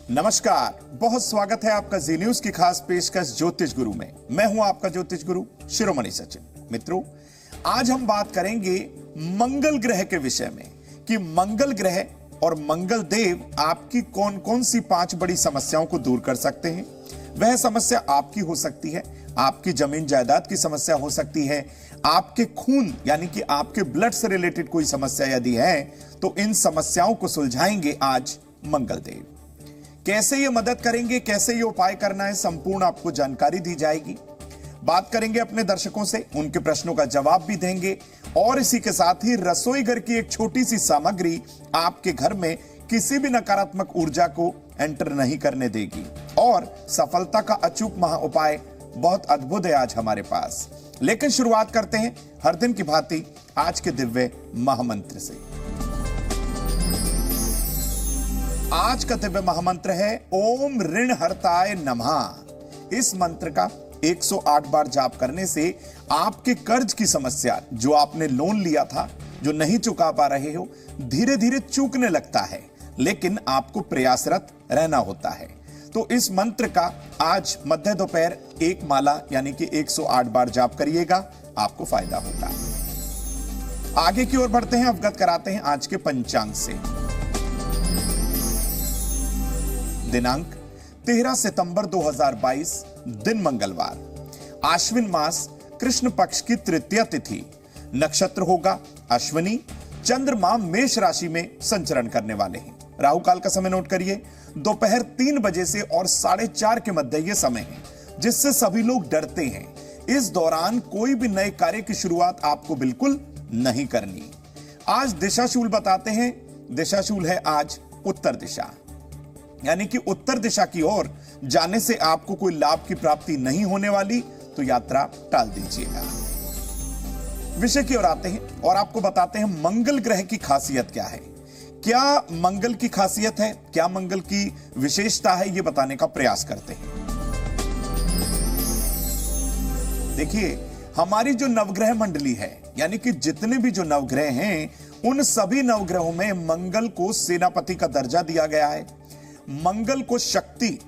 नमस्कार, बहुत स्वागत है आपका जी न्यूज की खास पेशकश ज्योतिष गुरु में। मैं हूं आपका ज्योतिष गुरु शिरोमणि सचिन। मित्रों, आज हम बात करेंगे मंगल ग्रह के विषय में कि मंगल ग्रह और मंगल देव आपकी कौन कौन सी 5 बड़ी समस्याओं को दूर कर सकते हैं। वह समस्या आपकी हो सकती है, आपकी जमीन जायदाद की समस्या हो सकती है, आपके खून यानी कि आपके ब्लड से रिलेटेड कोई समस्या यदि है तो इन समस्याओं को सुलझाएंगे आज मंगल देव। कैसे ये मदद करेंगे, कैसे ये उपाय करना है, संपूर्ण आपको जानकारी दी जाएगी। बात करेंगे अपने दर्शकों से, उनके प्रश्नों का जवाब भी देंगे और इसी के साथ ही रसोई घर की एक छोटी सी सामग्री आपके घर में किसी भी नकारात्मक ऊर्जा को एंटर नहीं करने देगी और सफलता का अचूक महा उपाय बहुत अद्भुत है आज हमारे पास। लेकिन शुरुआत करते हैं हर दिन की भांति आज के दिव्य महामंत्र से। आज का दिव्य महामंत्र है ओम ऋण हरताय नमः। इस मंत्र का 108 बार जाप करने से आपके कर्ज की समस्या, जो आपने लोन लिया था, जो नहीं चुका पा रहे हो, धीरे धीरे चूकने लगता है, लेकिन आपको प्रयासरत रहना होता है। तो इस मंत्र का आज मध्य दोपहर 1 माला यानी कि 108 बार जाप करिएगा, आपको फायदा होगा। आगे की ओर बढ़ते हैं, अवगत कराते हैं आज के पंचांग से। दिनांक 13 सितंबर 2022, दिन मंगलवार, आश्विन मास कृष्ण पक्ष की तृतीया तिथि, नक्षत्र होगा अश्विनी, चंद्रमा मेष राशि में संचरण करने वाले हैं। राहु काल का समय नोट करिए, दोपहर 3 बजे से और 4:30 के मध्य यह समय है, जिससे सभी लोग डरते हैं। इस दौरान कोई भी नए कार्य की शुरुआत आपको बिल्कुल नहीं करनी। आज दिशाशूल बताते हैं, दिशाशूल है आज उत्तर दिशा, यानी कि उत्तर दिशा की ओर जाने से आपको कोई लाभ की प्राप्ति नहीं होने वाली, तो यात्रा टाल दीजिएगा। विषय की ओर आते हैं और आपको बताते हैं मंगल ग्रह की खासियत क्या है। क्या मंगल की खासियत है, क्या मंगल की विशेषता है, यह बताने का प्रयास करते हैं। देखिए, हमारी जो नवग्रह मंडली है, यानी कि जितने भी जो नवग्रह हैं, उन सभी नवग्रहों में मंगल को सेनापति का दर्जा दिया गया है। मंगल को शक्ति,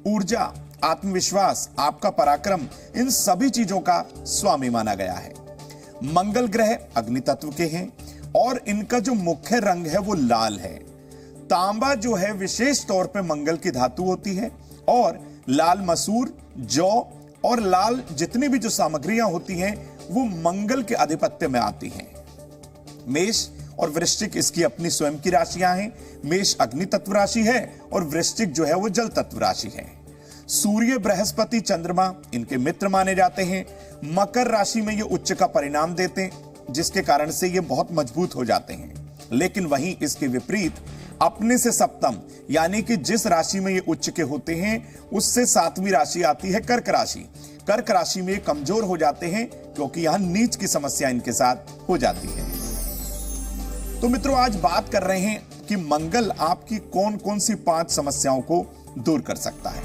ऊर्जा, आत्मविश्वास, आपका पराक्रम, इन सभी चीजों का स्वामी माना गया है। मंगल ग्रह अग्नि तत्व के हैं और इनका जो मुख्य रंग है वो लाल है। तांबा जो है विशेष तौर पे मंगल की धातु होती है और लाल मसूर, जौ और लाल जितनी भी जो सामग्रियां होती हैं वो मंगल के आधिपत्य में आती हैं। मेष और वृश्चिक इसकी अपनी स्वयं की राशियां हैं। मेष अग्नि तत्व राशि है और वृश्चिक जो है वो जल तत्व राशि है। सूर्य, बृहस्पति, चंद्रमा इनके मित्र माने जाते हैं। मकर राशि में ये उच्च का परिणाम देते हैं, जिसके कारण से ये बहुत मजबूत हो जाते हैं। लेकिन वहीं इसके विपरीत अपने से सप्तम, यानी कि जिस राशि में ये उच्च के होते हैं उससे 7वीं राशि आती है कर्क राशि। कर्क राशि में ये कमजोर हो जाते हैं क्योंकि यहां नीच की समस्या इनके साथ हो जाती है। तो मित्रों, आज बात कर रहे हैं कि मंगल आपकी कौन कौन सी 5 समस्याओं को दूर कर सकता है।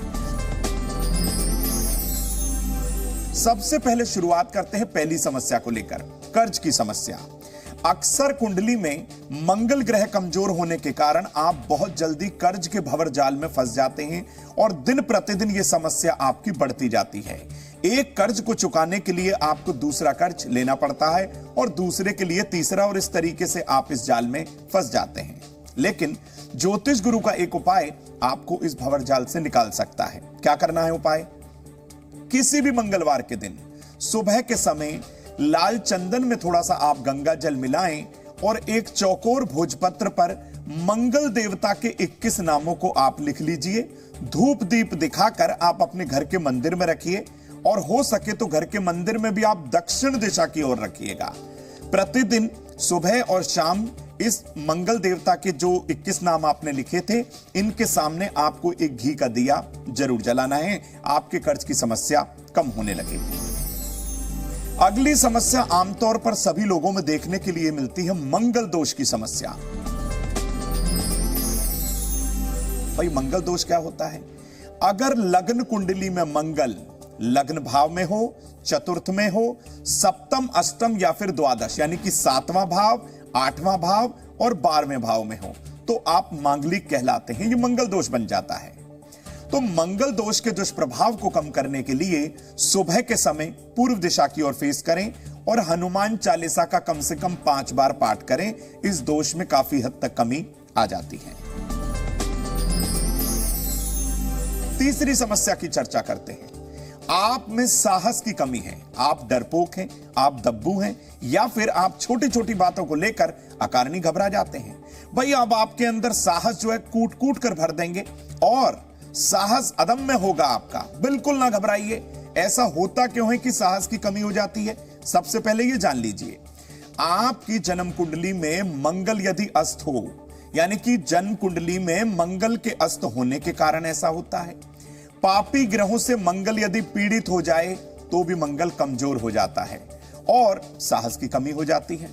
सबसे पहले शुरुआत करते हैं पहली समस्या को लेकर, कर्ज की समस्या। अक्सर कुंडली में मंगल ग्रह कमजोर होने के कारण आप बहुत जल्दी कर्ज के भंवर जाल में फंस जाते हैं और दिन प्रतिदिन यह समस्या आपकी बढ़ती जाती है। एक कर्ज को चुकाने के लिए आपको दूसरा कर्ज लेना पड़ता है और दूसरे के लिए तीसरा, और इस तरीके से आप इस जाल में फंस जाते हैं। लेकिन ज्योतिष गुरु का एक उपाय आपको इस भंवर जाल से निकाल सकता है। क्या करना है उपाय? किसी भी मंगलवार के दिन सुबह के समय लाल चंदन में थोड़ा सा आप गंगा जल मिलाएं और एक चौकोर भोजपत्र पर मंगल देवता के 21 नामों को आप लिख लीजिए। धूप दीप दिखाकर आप अपने घर के मंदिर में रखिए और हो सके तो घर के मंदिर में भी आप दक्षिण दिशा की ओर रखिएगा। प्रतिदिन सुबह और शाम इस मंगल देवता के जो 21 नाम आपने लिखे थे, इनके सामने आपको एक घी का दिया जरूर जलाना है। आपके कर्ज की समस्या कम होने लगेगी। अगली समस्या आमतौर पर सभी लोगों में देखने के लिए मिलती है, मंगल दोष की समस्या। भाई, मंगल दोष क्या होता है? अगर लग्न कुंडली में मंगल लग्न भाव में हो, चतुर्थ में हो, सप्तम, अष्टम या फिर द्वादश यानी कि 7वां भाव, 8वां भाव और 12वें भाव में हो, तो आप मांगलिक कहलाते हैं। ये मंगल दोष बन जाता है। तो मंगल दोष के दुष्प्रभाव को कम करने के लिए सुबह के समय पूर्व दिशा की ओर फेस करें और हनुमान चालीसा का कम से कम 5 बार पाठ करें। इस दोष में काफी हद तक कमी आ जाती है। तीसरी समस्या की चर्चा करते हैं। आप में साहस की कमी है, आप डरपोक हैं, आप दब्बू हैं, या फिर आप छोटी छोटी बातों को लेकर अकारणी घबरा जाते हैं। भाई अब आपके अंदर साहस जो है कूट कूट कर भर देंगे और साहस अदम्य होगा आपका। बिल्कुल ना घबराइए। ऐसा होता क्यों है कि साहस की कमी हो जाती है? सबसे पहले ये जान लीजिए, आपकी जन्म कुंडली में मंगल यदि अस्त हो, यानी कि जन्म कुंडली में मंगल के अस्त होने के कारण ऐसा होता है। पापी ग्रहों से मंगल यदि पीड़ित हो जाए तो भी मंगल कमजोर हो जाता है और साहस की कमी हो जाती है।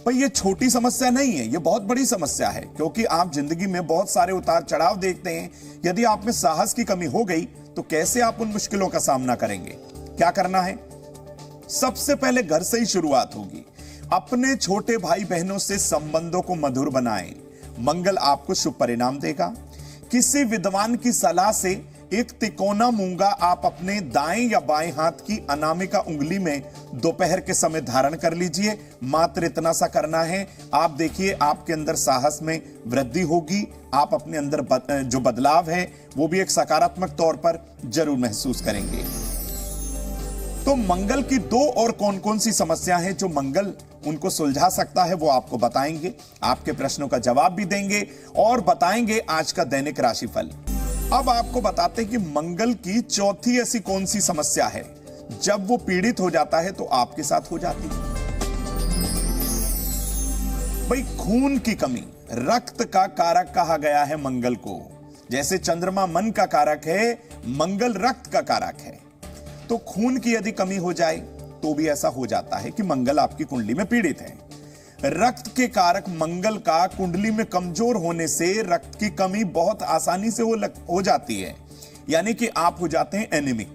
पर यह छोटी समस्या नहीं है, यह बहुत बड़ी समस्या है, क्योंकि आप जिंदगी में बहुत सारे उतार चढ़ाव देखते हैं। यदि आप में साहस की कमी हो गई तो कैसे आप उन मुश्किलों का सामना करेंगे? क्या करना है? सबसे पहले घर से ही शुरुआत होगी। अपने छोटे भाई बहनों से संबंधों को मधुर बनाएं। मंगल आपको शुभ परिणाम देगा। किसी विद्वान की सलाह से एक तिकोना मूंगा आप अपने दाएं या बाएं हाथ की अनामिका उंगली में दोपहर के समय धारण कर लीजिए। मात्र इतना सा करना है। आप देखिए आपके अंदर साहस में वृद्धि होगी। आप अपने अंदर जो बदलाव है वो भी एक सकारात्मक तौर पर जरूर महसूस करेंगे। तो मंगल की 2 और कौन कौन सी समस्या है जो मंगल उनको सुलझा सकता है वो आपको बताएंगे। आपके प्रश्नों का जवाब भी देंगे और बताएंगे आज का दैनिक राशिफल। अब आपको बताते हैं कि मंगल की चौथी ऐसी कौन सी समस्या है जब वो पीड़ित हो जाता है तो आपके साथ हो जाती है। भाई खून की कमी। रक्त का कारक कहा गया है मंगल को। जैसे चंद्रमा मन का कारक है, मंगल रक्त का कारक है। तो खून की यदि कमी हो जाए तो भी ऐसा हो जाता है कि मंगल आपकी कुंडली में पीड़ित है। रक्त के कारक मंगल का कुंडली में कमजोर होने से रक्त की कमी बहुत आसानी से हो जाती है, यानी कि आप हो जाते हैं एनीमिक।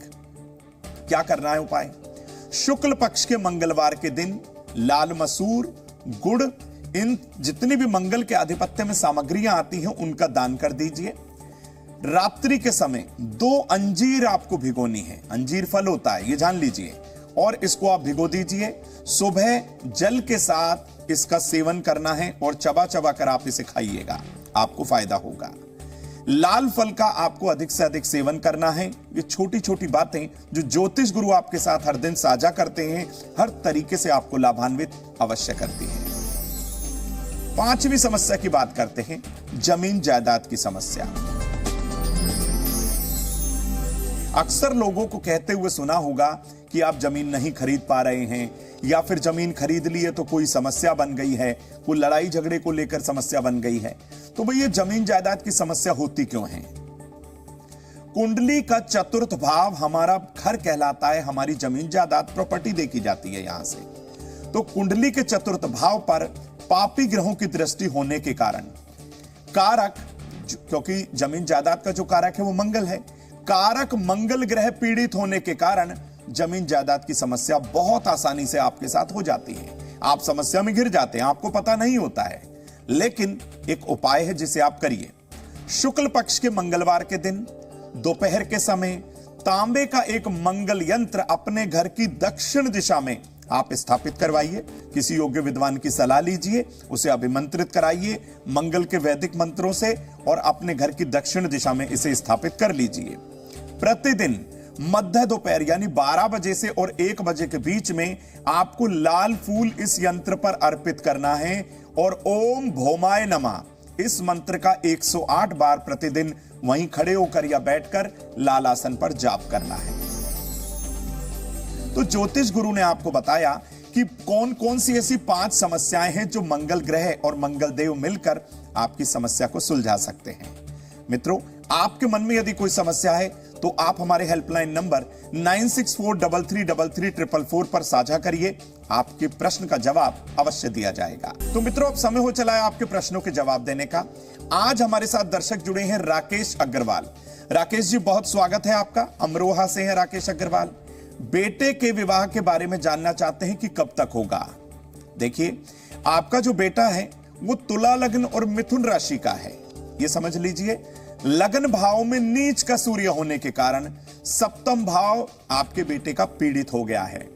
क्या करना है उपाय? शुक्ल पक्ष के मंगलवार के दिन लाल मसूर, गुड़, इन जितनी भी मंगल के आधिपत्य में सामग्रियां आती हैं उनका दान कर दीजिए। रात्रि के समय 2 अंजीर आपको भिगोनी है। अंजीर फल होता है, ये जान लीजिए, और इसको आप भिगो दीजिए। सुबह जल के साथ इसका सेवन करना है और चबा चबा कर आप इसे खाइएगा, आपको फायदा होगा। लाल फल का आपको अधिक से अधिक सेवन करना है। ये छोटी छोटी बातें जो ज्योतिष गुरु आपके साथ हर दिन साझा करते हैं, हर तरीके से आपको लाभान्वित अवश्य करती है। 5वीं समस्या की बात करते हैं, जमीन जायदाद की समस्या। अक्सर लोगों को कहते हुए सुना होगा कि आप जमीन नहीं खरीद पा रहे हैं, या फिर जमीन खरीद ली है तो कोई समस्या बन गई है, कोई लड़ाई झगड़े को लेकर समस्या बन गई है। तो भाई ये जमीन जायदाद की समस्या होती क्यों है? कुंडली का चतुर्थ भाव हमारा घर कहलाता है। हमारी जमीन जायदाद प्रॉपर्टी देखी जाती है यहां से। तो कुंडली के चतुर्थ भाव पर पापी ग्रहों की दृष्टि होने के कारण कारक, क्योंकि जमीन जायदाद का जो कारक है वो मंगल है, कारक मंगल ग्रह पीड़ित होने के कारण जमीन जायदाद की समस्या बहुत आसानी से आपके साथ हो जाती है। आप समस्या में घिर जाते हैं, आपको पता नहीं होता है। लेकिन एक उपाय है जिसे आप करिए। शुक्ल पक्ष के मंगलवार के दिन दोपहर के समय तांबे का एक मंगल यंत्र अपने घर की दक्षिण दिशा में आप स्थापित करवाइए। किसी योग्य विद्वान की सलाह लीजिए, उसे अभिमंत्रित कराइए मंगल के वैदिक मंत्रों से और अपने घर की दक्षिण दिशा में इसे स्थापित कर लीजिए। प्रतिदिन मध्य दोपहर यानी 12 बजे से और 1 बजे के बीच में आपको लाल फूल इस यंत्र पर अर्पित करना है और ओम भौमाय नमः इस मंत्र का 108 बार प्रतिदिन वहीं खड़े होकर या बैठकर लाल आसन पर जाप करना है। तो ज्योतिष गुरु ने आपको बताया कि कौन कौन सी ऐसी 5 समस्याएं हैं जो मंगल ग्रह और मंगल देव मिलकर आपकी समस्या को सुलझा सकते हैं। मित्रों, आपके मन में यदि कोई समस्या है तो आप हमारे हेल्पलाइन नंबर 9643334444 पर साझा करिए। आपके प्रश्न का जवाब अवश्य दिया जाएगा। तो मित्रों, अब समय हो चला है आपके प्रश्नों के जवाब देने का। आज हमारे साथ दर्शक जुड़े हैं राकेश अग्रवाल। राकेश जी, बहुत स्वागत है आपका। अमरोहा से हैं राकेश अग्रवाल। बेटे के विवाह के बारे में जानना चाहते हैं कि कब तक होगा। देखिए, आपका जो बेटा है वो तुला लग्न और मिथुन राशि का है, ये समझ लीजिए। लगन भाव में नीच का सूर्य होने के कारण सप्तम भाव आपके बेटे का पीड़ित हो गया है।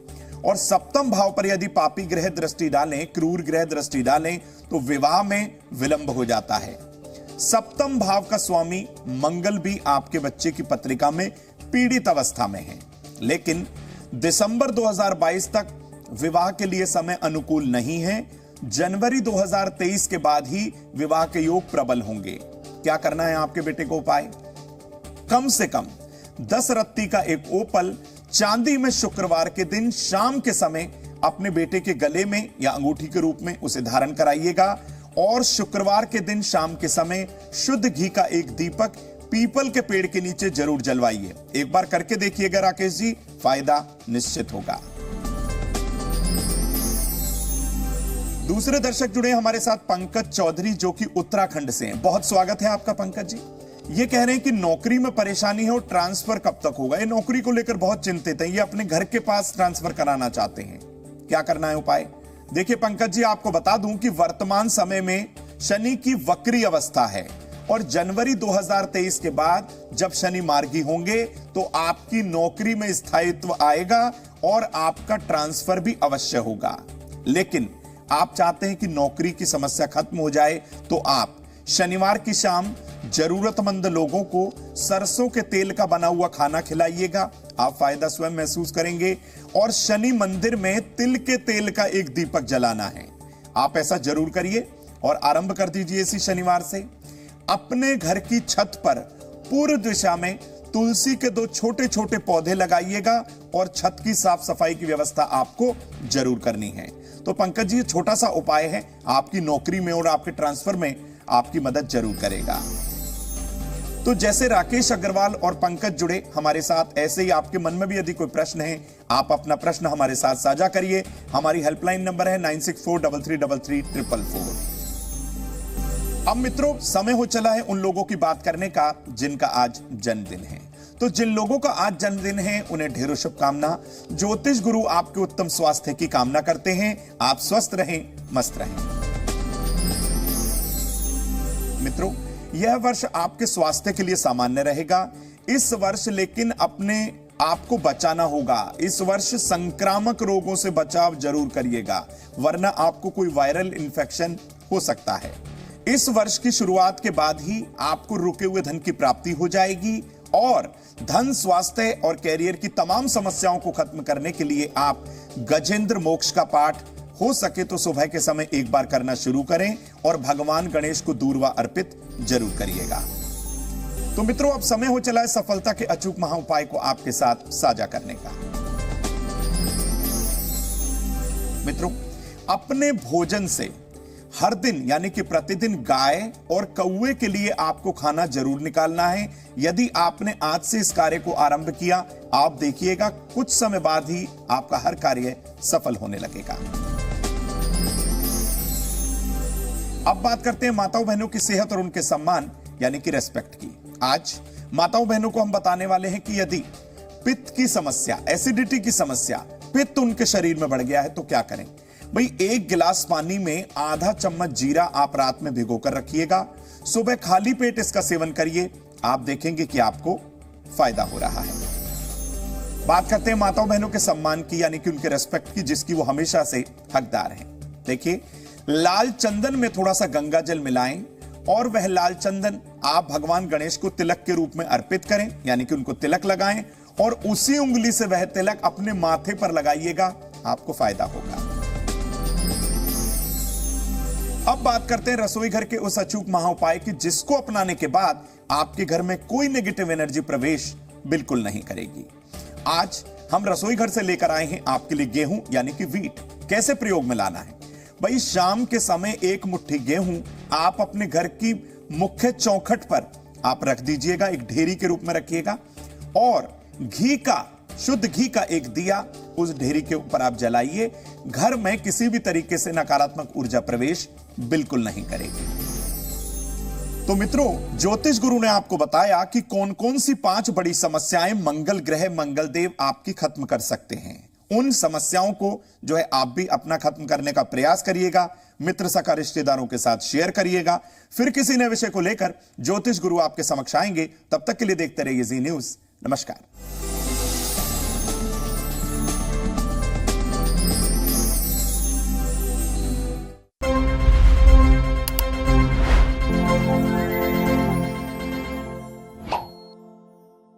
और सप्तम भाव पर यदि पापी ग्रह दृष्टि डालें, क्रूर ग्रह दृष्टि डालें, तो विवाह में विलंब हो जाता है। सप्तम भाव का स्वामी मंगल भी आपके बच्चे की पत्रिका में पीड़ित अवस्था में है। लेकिन दिसंबर 2022 तक विवाह के लिए समय अनुकूल नहीं है। जनवरी 2023 के बाद ही विवाह के योग प्रबल होंगे। क्या करना है आपके बेटे को उपाय? कम से कम 10 रत्ती का एक ओपल चांदी में शुक्रवार के दिन शाम के समय अपने बेटे के गले में या अंगूठी के रूप में उसे धारण कराइएगा। और शुक्रवार के दिन शाम के समय शुद्ध घी का एक दीपक पीपल के पेड़ के नीचे जरूर जलवाइए। एक बार करके देखिएगा राकेश जी, फायदा निश्चित होगा। दूसरे दर्शक जुड़े हमारे साथ पंकज चौधरी, जो कि उत्तराखंड से हैं। बहुत स्वागत है आपका पंकज जी। ये कह रहे हैं कि नौकरी में परेशानी है और ट्रांसफर कब तक होगा। ये नौकरी को लेकर बहुत चिंतित हैं। ये अपने घर के पास ट्रांसफर कराना चाहते हैं। क्या करना है उपाय? देखिए पंकज जी, आपको बता दूं कि वर्तमान समय में शनि की वक्री अवस्था है और जनवरी 2023 के बाद जब शनि मार्गी होंगे तो आपकी नौकरी में स्थायित्व आएगा और आपका ट्रांसफर भी अवश्य होगा। लेकिन आप चाहते हैं कि नौकरी की समस्या खत्म हो जाए, तो आप शनिवार की शाम जरूरतमंद लोगों को सरसों के तेल का बना हुआ खाना खिलाइएगा। आप फायदा स्वयं महसूस करेंगे। और शनि मंदिर में तिल के तेल का एक दीपक जलाना है। आप ऐसा जरूर करिए और आरंभ कर दीजिए इसी शनिवार से। अपने घर की छत पर पूर्व दिशा में तुलसी के 2 छोटे छोटे पौधे लगाइएगा और छत की साफ सफाई की व्यवस्था आपको जरूर करनी है। तो पंकज जी, छोटा सा उपाय है, आपकी नौकरी में और आपके ट्रांसफर में आपकी मदद जरूर करेगा। तो जैसे राकेश अग्रवाल और पंकज जुड़े हमारे साथ, ऐसे ही आपके मन में भी यदि कोई प्रश्न है, आप अपना प्रश्न हमारे साथ साझा करिए। हमारी हेल्पलाइन नंबर है 9643333444। अब मित्रों, समय हो चला है उन लोगों की बात करने का जिनका आज जन्मदिन है। तो जिन लोगों का आज जन्मदिन है उन्हें ढेरों शुभकामना। ज्योतिष गुरु आपके उत्तम स्वास्थ्य की कामना करते हैं। आप स्वस्थ रहें, मस्त रहें। मित्रों, यह वर्ष आपके स्वास्थ्य के लिए सामान्य रहेगा इस वर्ष, लेकिन अपने आपको बचाना होगा। इस वर्ष संक्रामक रोगों से बचाव जरूर करिएगा, वरना आपको कोई वायरल इंफेक्शन हो सकता है। इस वर्ष की शुरुआत के बाद ही आपको रुके हुए धन की प्राप्ति हो जाएगी और धन, स्वास्थ्य और कैरियर की तमाम समस्याओं को खत्म करने के लिए आप गजेंद्र मोक्ष का पाठ हो सके तो सुबह के समय एक बार करना शुरू करें और भगवान गणेश को दूर्वा अर्पित जरूर करिएगा। तो मित्रों, अब समय हो चला है सफलता के अचूक महा उपाय को आपके साथ साझा करने का। मित्रों, अपने भोजन से हर दिन यानी कि प्रतिदिन गाय और कौवे के लिए आपको खाना जरूर निकालना है। यदि आपने आज से इस कार्य को आरंभ किया, आप देखिएगा कुछ समय बाद ही आपका हर कार्य सफल होने लगेगा। अब बात करते हैं माताओं बहनों की सेहत और उनके सम्मान यानी कि रेस्पेक्ट की। आज माताओं बहनों को हम बताने वाले हैं कि यदि पित्त की समस्या, एसिडिटी की समस्या, पित्त उनके शरीर में बढ़ गया है तो क्या करें। भाई, 1 गिलास पानी में आधा चम्मच जीरा आप रात में भिगोकर रखिएगा। सुबह खाली पेट इसका सेवन करिए, आप देखेंगे कि आपको फायदा हो रहा है। बात करते हैं माताओं बहनों के सम्मान की यानी कि उनके रेस्पेक्ट की, जिसकी वो हमेशा से हकदार हैं। देखिए, लाल चंदन में थोड़ा सा गंगा जल मिलाएं और वह लाल चंदन आप भगवान गणेश को तिलक के रूप में अर्पित करें, यानी कि उनको तिलक लगाएं और उसी उंगली से वह तिलक अपने माथे पर लगाइएगा, आपको फायदा होगा। अब बात करते हैं रसोई घर के उस अचूक महा उपाय की, जिसको अपनाने के बाद आपके घर में कोई नेगेटिव एनर्जी प्रवेश बिल्कुल नहीं करेगी। आज हम रसोई घर से लेकर आए हैं आपके लिए गेहूं यानी कि वीट। कैसे प्रयोग में लाना है? भाई, शाम के समय 1 मुट्ठी गेहूं आप अपने घर की मुख्य चौखट पर आप रख दीजिएगा, एक ढेरी के रूप में रखिएगा और घी का, शुद्ध घी का एक दिया उस ढेरी के ऊपर आप जलाइए। घर में किसी भी तरीके से नकारात्मक ऊर्जा प्रवेश बिल्कुल नहीं करेगी। तो मित्रों, ज्योतिष गुरु ने आपको बताया कि कौन कौन सी 5 बड़ी समस्याएं मंगल ग्रह, मंगल देव आपकी खत्म कर सकते हैं। उन समस्याओं को जो है आप भी अपना खत्म करने का प्रयास करिएगा, मित्र सखा रिश्तेदारों के साथ शेयर करिएगा। फिर किसी नए विषय को लेकर ज्योतिष गुरु आपके समक्ष आएंगे। तब तक के लिए देखते रहिए जी न्यूज़। नमस्कार।